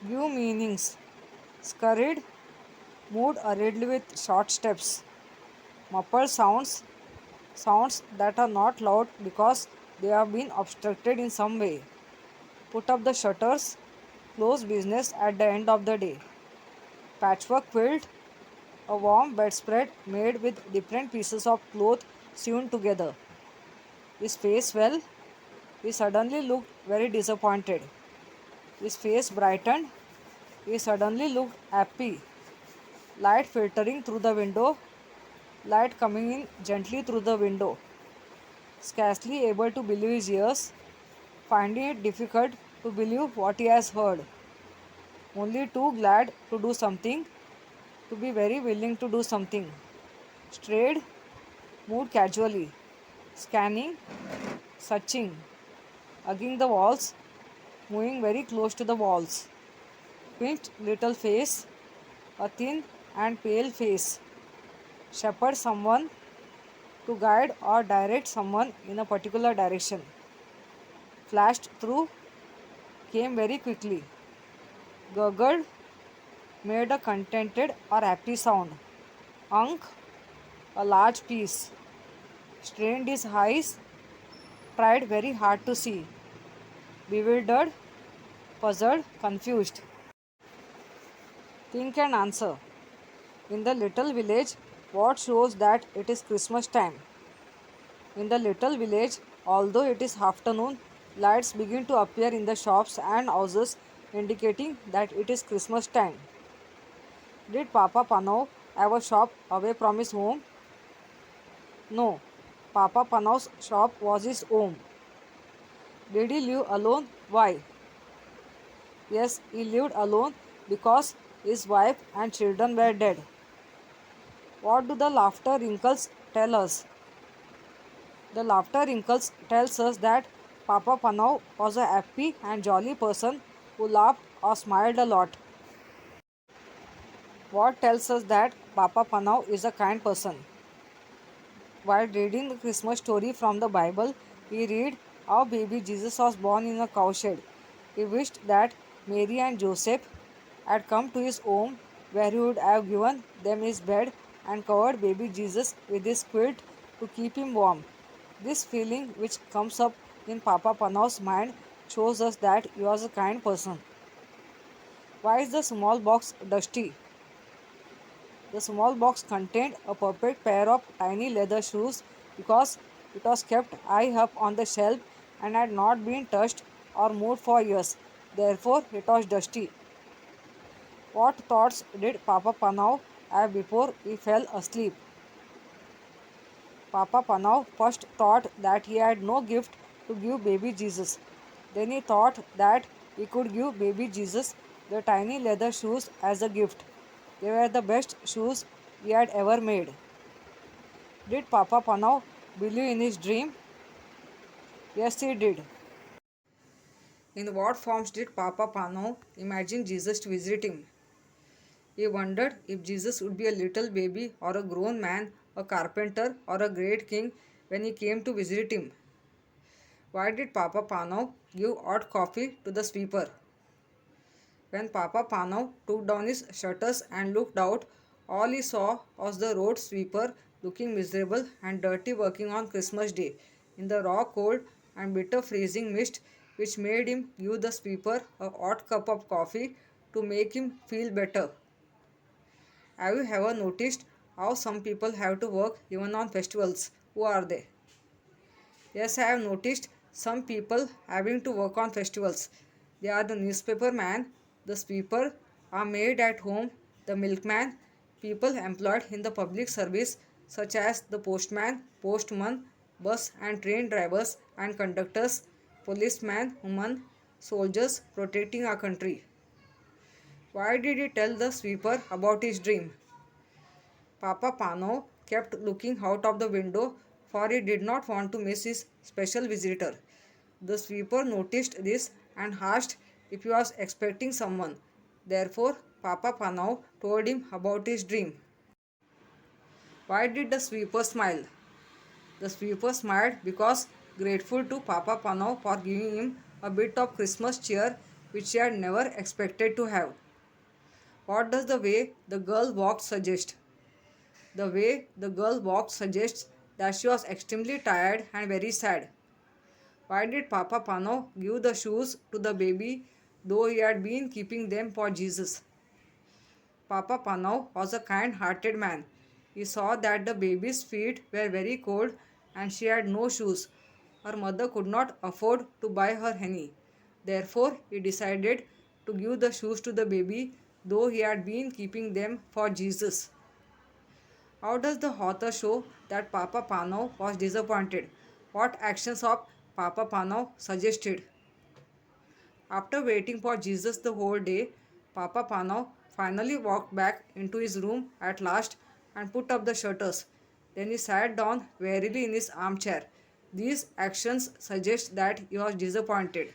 Give meanings. Scurried, moved hurriedly with short steps. Muffled sounds that are not loud because they have been obstructed in some way. Put up the shutters, close business at the end of the day. Patchwork quilt, a warm bedspread made with different pieces of cloth sewn together. His face well, he suddenly looked very disappointed. His face brightened, he suddenly looked happy. Light filtering through the window, light coming in gently through the window. Scarcely able to believe his ears, finding it difficult to believe what he has heard. Only too glad to do something, to be very willing to do something. Strayed, moved casually, scanning, searching, hugging the walls, moving very close to the walls. Pinched little face, a thin and pale face. Shepherd someone to guide or direct someone in a particular direction. Flashed through, came very quickly. Gurgled, made a contented or happy sound. Unk, a large piece. Strained his eyes, tried very hard to see. Bewildered, puzzled, confused. Think and answer. In the little village, what shows that it is Christmas time? In the little village, although it is afternoon, lights begin to appear in the shops and houses, indicating that it is Christmas time. Did Papa Panov have a shop away from his home? No. Papa Panov's shop was his home. Did he live alone? Why? Yes, he lived alone because his wife and children were dead. What do the laughter wrinkles tell us? The laughter wrinkles tells us that Papa Panov was a happy and jolly person who laughed or smiled a lot. What tells us that Papa Panov is a kind person? While reading the Christmas story from the Bible, we read how baby Jesus was born in a cowshed. He wished that Mary and Joseph had come to his home where he would have given them his bed and covered baby Jesus with his quilt to keep him warm. This feeling which comes up in Papa Panov's mind shows us that he was a kind person. Why is the small box dusty? The small box contained a perfect pair of tiny leather shoes because it was kept high up on the shelf and had not been touched or moved for years. Therefore, it was dusty. What thoughts did Papa Panov have before he fell asleep? Papa Panov first thought that he had no gift to give baby Jesus. Then he thought that he could give baby Jesus the tiny leather shoes as a gift. They were the best shoes he had ever made. Did Papa Panov believe in his dream? Yes, he did. In what forms did Papa Panov imagine Jesus to visit him? He wondered if Jesus would be a little baby or a grown man, a carpenter or a great king when he came to visit him. Why did Papa Panov give hot coffee to the sweeper? When Papa Panov took down his shutters and looked out, all he saw was the road sweeper looking miserable and dirty working on Christmas Day in the raw cold and bitter freezing mist, which made him give the sweeper a hot cup of coffee to make him feel better. Have you ever noticed how some people have to work even on festivals? Who are they? Yes, I have noticed some people having to work on festivals. They are the newspaper man, the sweeper, are made at home, the milkman, people employed in the public service such as the postman, postman, bus and train drivers and conductors, policemen, women, soldiers protecting our country. Why did he tell the sweeper about his dream? Papa Pano kept looking out of the window for he did not want to miss his special visitor. The sweeper noticed this and asked if he was expecting someone. Therefore, Papa Panov told him about his dream. Why did the sweeper smile? The sweeper smiled because grateful to Papa Panov for giving him a bit of Christmas cheer which she had never expected to have. What does the way the girl walked suggest? The way the girl walked suggests that she was extremely tired and very sad. Why did Papa Panov give the shoes to the baby though he had been keeping them for Jesus? Papa Panov was a kind hearted man. He saw that the baby's feet were very cold and she had no shoes. Her mother could not afford to buy her any. Therefore, he decided to give the shoes to the baby, though he had been keeping them for Jesus. How does the author show that Papa Panov was disappointed? What actions of Papa Panov suggested? After waiting for Jesus the whole day, Papa Panov finally walked back into his room at last and put up the shutters. Then he sat down wearily in his armchair. These actions suggest that he was disappointed.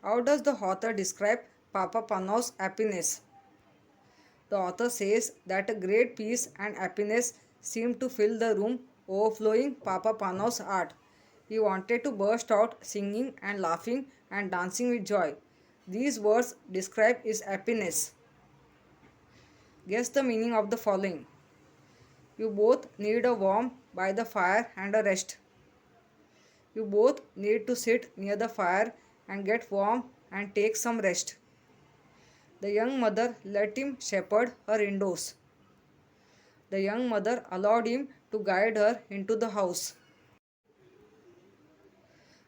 How does the author describe Papa Panov's happiness? The author says that a great peace and happiness seemed to fill the room, overflowing Papa Panov's heart. He wanted to burst out singing and laughing and dancing with joy. These words describe his happiness. Guess the meaning of the following. You both need a warmth by the fire and a rest. You both need to sit near the fire and get warm and take some rest. The young mother let him shepherd her indoors. The young mother allowed him to guide her into the house.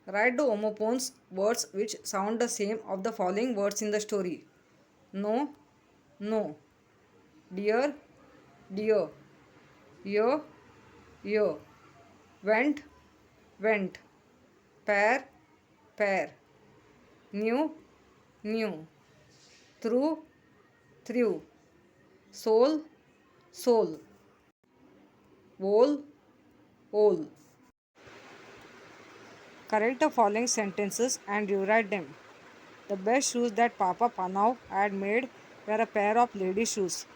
Write the homophones words which sound the same of the following words in the story. No, no. Dear, dear. Year, year. Went, went. Pair, pair. New, new. Through, through. Soul, soul. Whole, whole. Correct the following sentences and rewrite them. The best shoes that Papa Panov had made were a pair of lady shoes.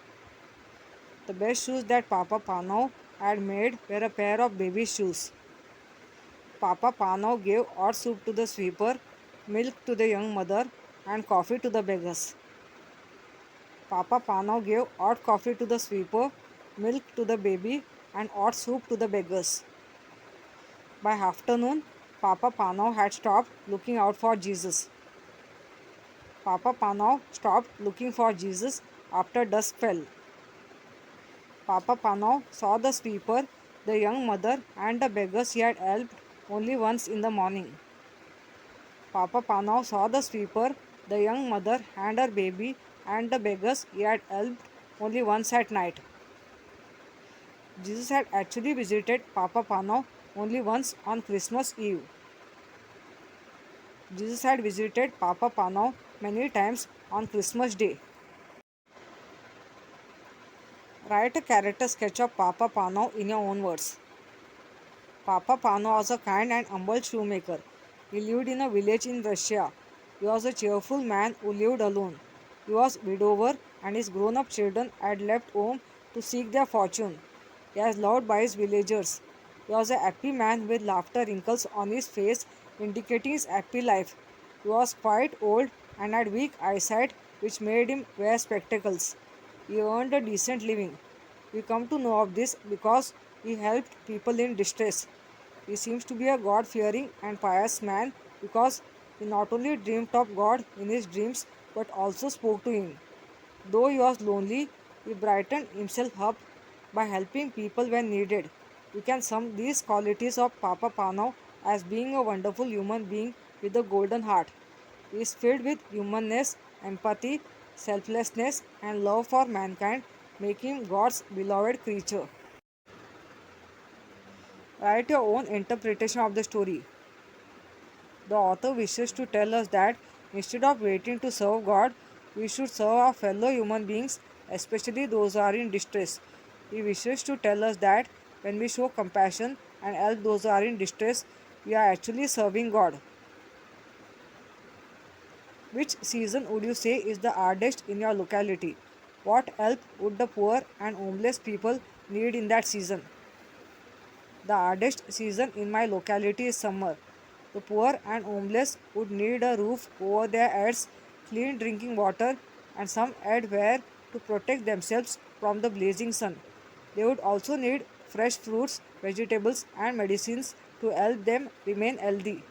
The best shoes that Papa Panov had made were a pair of baby shoes. Papa Panov gave hot soup to the sweeper, milk to the young mother, and coffee to the beggars. Papa Panov gave hot coffee to the sweeper, milk to the baby, and hot soup to the beggars. By afternoon, Papa Panov had stopped looking out for Jesus. Papa Panov stopped looking for Jesus after dusk fell. Papa Panov saw the sweeper, the young mother, and the beggars he had helped only once in the morning. Papa Panov saw the sweeper, the young mother, and her baby, and the beggars he had helped only once at night. Jesus had actually visited Papa Panov only once on Christmas Eve. Jesus had visited Papa Panov many times on Christmas Day. Write a character sketch of Papa Panov in your own words. Papa Panov was a kind and humble shoemaker. He lived in a village in Russia. He was a cheerful man who lived alone. He was widower and his grown-up children had left home to seek their fortune. He was loved by his villagers. He was a happy man with laughter wrinkles on his face indicating his happy life. He was quite old and had weak eyesight which made him wear spectacles. He earned a decent living. We come to know of this because he helped people in distress. He seems to be a God-fearing and pious man because he not only dreamed of God in his dreams but also spoke to him. Though he was lonely, he brightened himself up by helping people when needed. We can sum these qualities of Papa Panov as being a wonderful human being with a golden heart. He is filled with humanness, empathy, selflessness, and love for mankind, making him God's beloved creature. Write your own interpretation of the story. The author wishes to tell us that instead of waiting to serve God, we should serve our fellow human beings, especially those who are in distress. He wishes to tell us that when we show compassion and help those who are in distress, we are actually serving God. Which season would you say is the hardest in your locality? What help would the poor and homeless people need in that season? The hardest season in my locality is summer. The poor and homeless would need a roof over their heads, clean drinking water, and some headwear to protect themselves from the blazing sun. They would also need fresh fruits, vegetables, and medicines to help them remain healthy.